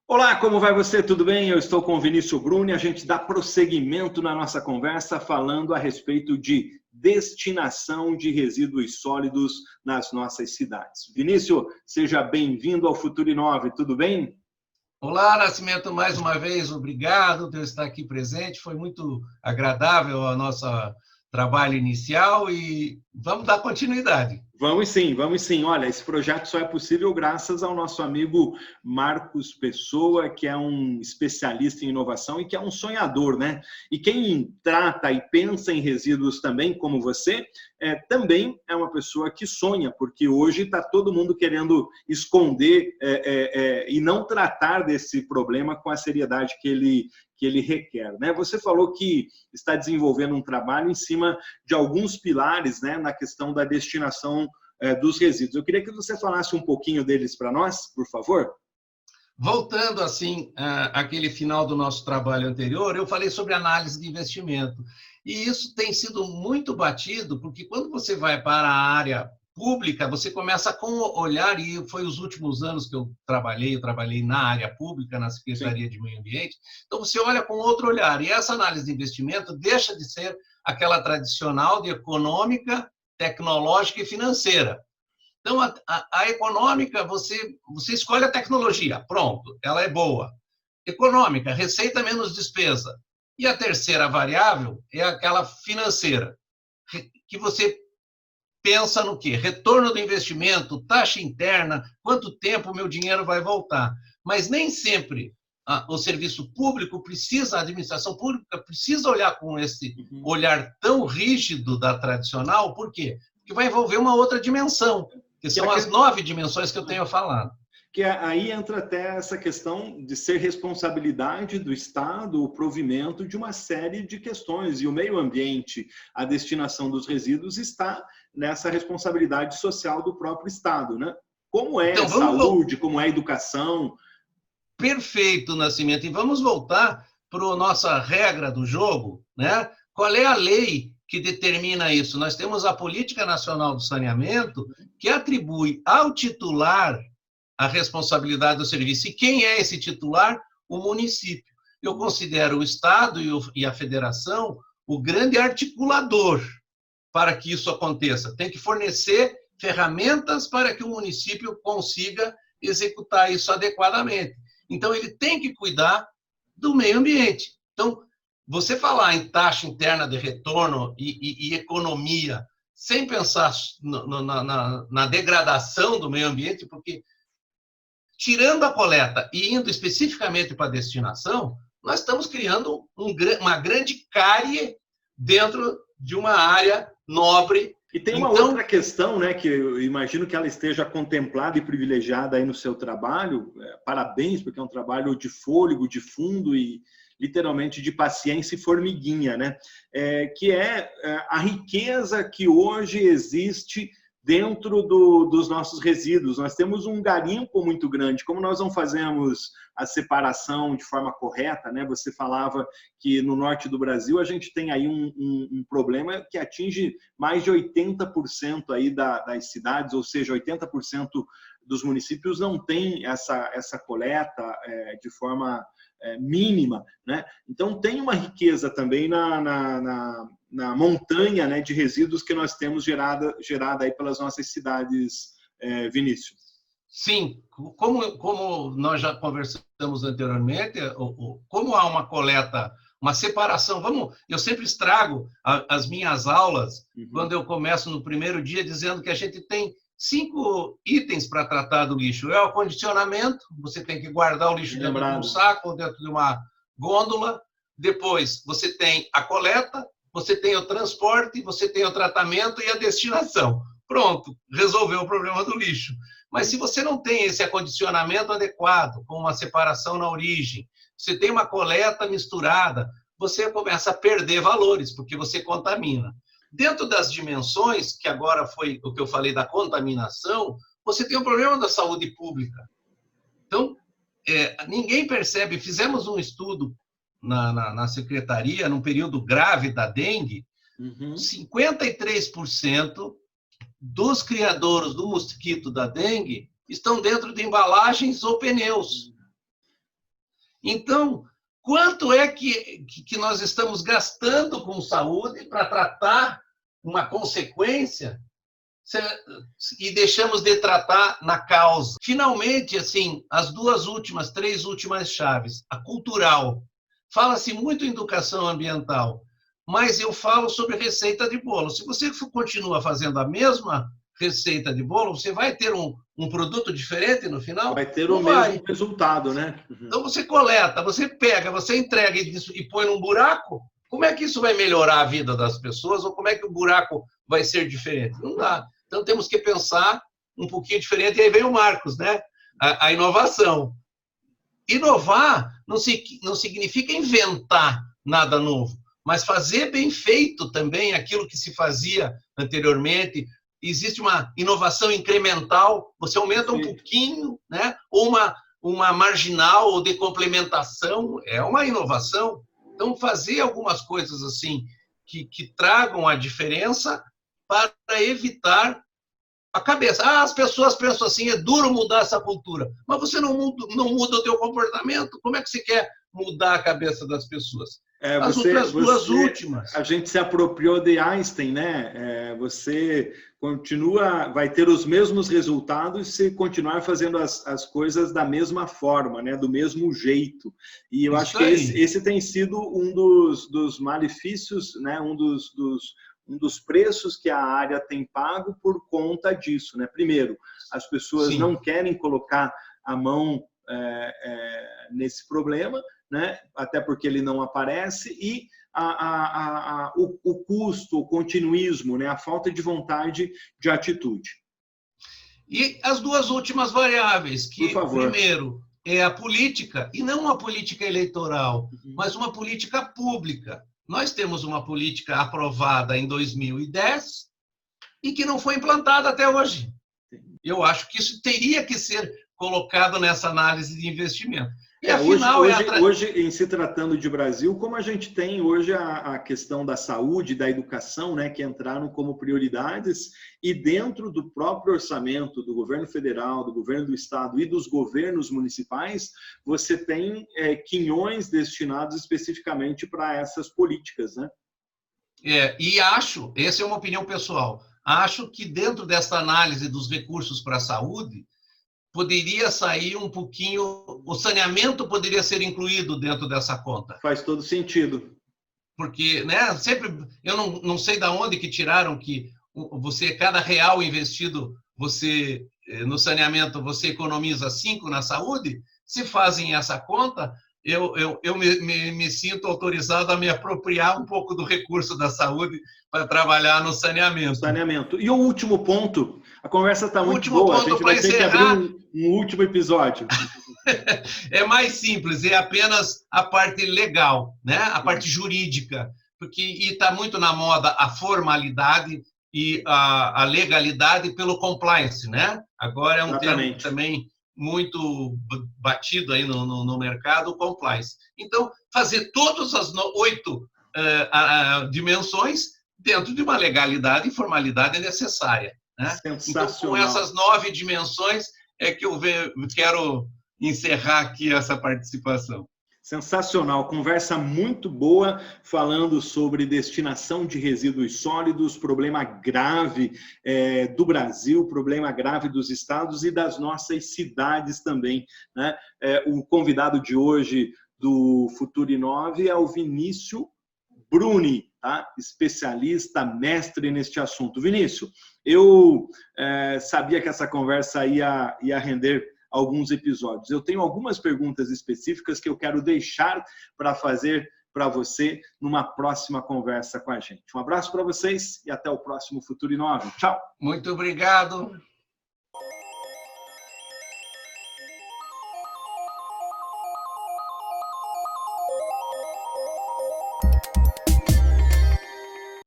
Olá, como vai você? Tudo bem? Eu estou com o Vinícius Bruni. A gente dá prosseguimento na nossa conversa falando a respeito de destinação de resíduos sólidos nas nossas cidades. Vinícius, seja bem-vindo ao Futuro Inove, tudo bem? Olá, Nascimento, mais uma vez, obrigado por estar aqui presente. Foi muito agradável o nosso trabalho inicial e vamos dar continuidade. Vamos sim. Olha, esse projeto só é possível graças ao nosso amigo Marcos Pessoa, que é um especialista em inovação e que é um sonhador, né? E quem trata e pensa em resíduos também, como você, também é uma pessoa que sonha, porque hoje está todo mundo querendo esconder e não tratar desse problema com a seriedade que ele requer, né? Você falou que está desenvolvendo um trabalho em cima de alguns pilares, né, na questão da destinação dos resíduos. Eu queria que você falasse um pouquinho deles para nós, por favor. Voltando, assim, àquele final do nosso trabalho anterior, eu falei sobre análise de investimento. E isso tem sido muito batido, porque quando você vai para a área pública, você começa com o olhar, e foi os últimos anos que eu trabalhei na área pública, na Secretaria Sim. de Meio Ambiente, então você olha com outro olhar, e essa análise de investimento deixa de ser aquela tradicional de econômica, tecnológica e financeira. Então, a econômica, você escolhe a tecnologia, pronto, ela é boa. Econômica, receita menos despesa. E a terceira variável é aquela financeira, que você pensa no quê? Retorno do investimento, taxa interna, quanto tempo o meu dinheiro vai voltar. Mas nem sempre o serviço público precisa, a administração pública precisa olhar com esse olhar tão rígido da tradicional, por quê? Porque vai envolver uma outra dimensão, que são as 9 dimensões que eu tenho falado. Que aí entra até essa questão de ser responsabilidade do Estado o provimento de uma série de questões. E o meio ambiente, a destinação dos resíduos, está nessa responsabilidade social do próprio Estado, né? Como é a saúde, como é a educação. Perfeito, Nascimento. E vamos voltar para a nossa regra do jogo, né? Qual é a lei que determina isso? Nós temos a Política Nacional do Saneamento, que atribui ao titular a responsabilidade do serviço. E quem é esse titular? O município. Eu considero o Estado e a Federação o grande articulador para que isso aconteça. Tem que fornecer ferramentas para que o município consiga executar isso adequadamente. Então, ele tem que cuidar do meio ambiente. Então, você falar em taxa interna de retorno e economia, sem pensar na degradação do meio ambiente, porque tirando a coleta e indo especificamente para a destinação, nós estamos criando uma grande cárie dentro de uma área nobre. E tem uma outra questão, né, que eu imagino que ela esteja contemplada e privilegiada aí no seu trabalho. Parabéns, porque é um trabalho de fôlego, de fundo e literalmente de paciência e formiguinha, né? Que é a riqueza que hoje existe dentro dos nossos resíduos. Nós temos um garimpo muito grande. Como nós não fazemos a separação de forma correta, né? Você falava que no norte do Brasil a gente tem aí um problema que atinge mais de 80% aí das cidades, ou seja, 80% dos municípios não tem essa coleta de forma mínima, né? Então tem uma riqueza também na montanha, né, de resíduos que nós temos gerada aí pelas nossas cidades, Vinícius. Sim, como nós já conversamos anteriormente, como há uma coleta, uma separação, eu sempre estrago as minhas aulas quando eu começo no primeiro dia dizendo que a gente tem 5 itens para tratar do lixo. É o acondicionamento, você tem que guardar o lixo dentro de um saco ou dentro de uma gôndola. Depois, você tem a coleta, você tem o transporte, você tem o tratamento e a destinação. Pronto, resolveu o problema do lixo. Mas se você não tem esse acondicionamento adequado, com uma separação na origem, você tem uma coleta misturada, você começa a perder valores, porque você contamina. Dentro das dimensões, que agora foi o que eu falei da contaminação, você tem o problema da saúde pública. Então, ninguém percebe, fizemos um estudo na secretaria, num período grave da dengue, 53% dos criadouros do mosquito da dengue estão dentro de embalagens ou pneus. Então, quanto é que nós estamos gastando com saúde para tratar uma consequência e deixamos de tratar na causa? Finalmente, assim, as três últimas chaves. A cultural. Fala-se muito em educação ambiental, mas eu falo sobre receita de bolo. Se você continua fazendo a mesma receita de bolo, você vai ter um produto diferente no final? Vai ter o mesmo resultado, né? Então você coleta, você pega, você entrega e põe num buraco. Como é que isso vai melhorar a vida das pessoas? Ou como é que o buraco vai ser diferente? Não dá. Então temos que pensar um pouquinho diferente. E aí vem o Marcos, né? A inovação. Inovar não significa inventar nada novo, mas fazer bem feito também aquilo que se fazia anteriormente. Existe uma inovação incremental, você aumenta um pouquinho, né? Ou uma marginal ou de complementação, é uma inovação. Então, fazer algumas coisas assim que tragam a diferença para evitar a cabeça. As pessoas pensam assim, é duro mudar essa cultura, mas você não muda o teu comportamento, como é que você quer mudar a cabeça das pessoas? As outras duas últimas. A gente se apropriou de Einstein, né? Você vai ter os mesmos resultados se continuar fazendo as coisas da mesma forma, né? Do mesmo jeito. E eu acho que esse tem sido um dos malefícios, né? Um dos preços que a área tem pago por conta disso, né? Primeiro, as pessoas não querem colocar a mão nesse problema, né? Até porque ele não aparece, e o custo, o continuismo, né? A falta de vontade de atitude. E as duas últimas variáveis, que primeiro é a política, e não uma política eleitoral, mas uma política pública. Nós temos uma política aprovada em 2010 e que não foi implantada até hoje. Eu acho que isso teria que ser colocado nessa análise de investimento. E afinal, hoje, em se tratando de Brasil, como a gente tem hoje a questão da saúde, da educação, né, que entraram como prioridades, e dentro do próprio orçamento do governo federal, do governo do estado e dos governos municipais, você tem quinhões destinados especificamente para essas políticas, né? E acho, essa é uma opinião pessoal, acho que dentro dessa análise dos recursos para a saúde, poderia sair um pouquinho, o saneamento poderia ser incluído dentro dessa conta. Faz todo sentido. Porque, né, sempre, eu não sei de onde que tiraram que cada real investido no saneamento, você economiza 5 na saúde. Se fazem essa conta, eu me sinto autorizado a me apropriar um pouco do recurso da saúde para trabalhar no saneamento. E o último ponto, a conversa está muito boa, a gente vai ter que abrir um último episódio. É mais simples, é apenas a parte legal, né? A parte jurídica, porque está muito na moda a formalidade e a legalidade pelo compliance, né? Agora é um termo também muito batido aí no mercado, compliance. Então, fazer todas as 8 dimensões dentro de uma legalidade e formalidade necessária, né? Então, com essas 9 dimensões é que eu quero encerrar aqui essa participação. Sensacional, conversa muito boa, falando sobre destinação de resíduos sólidos, problema grave do Brasil, problema grave dos estados e das nossas cidades também, né? O convidado de hoje do Futuro Inove é o Vinícius Bruni, tá? Especialista, mestre neste assunto. Vinícius, eu sabia que essa conversa ia render alguns episódios. Eu tenho algumas perguntas específicas que eu quero deixar para fazer para você numa próxima conversa com a gente. Um abraço para vocês e até o próximo Futuro Inove. Tchau! Muito obrigado!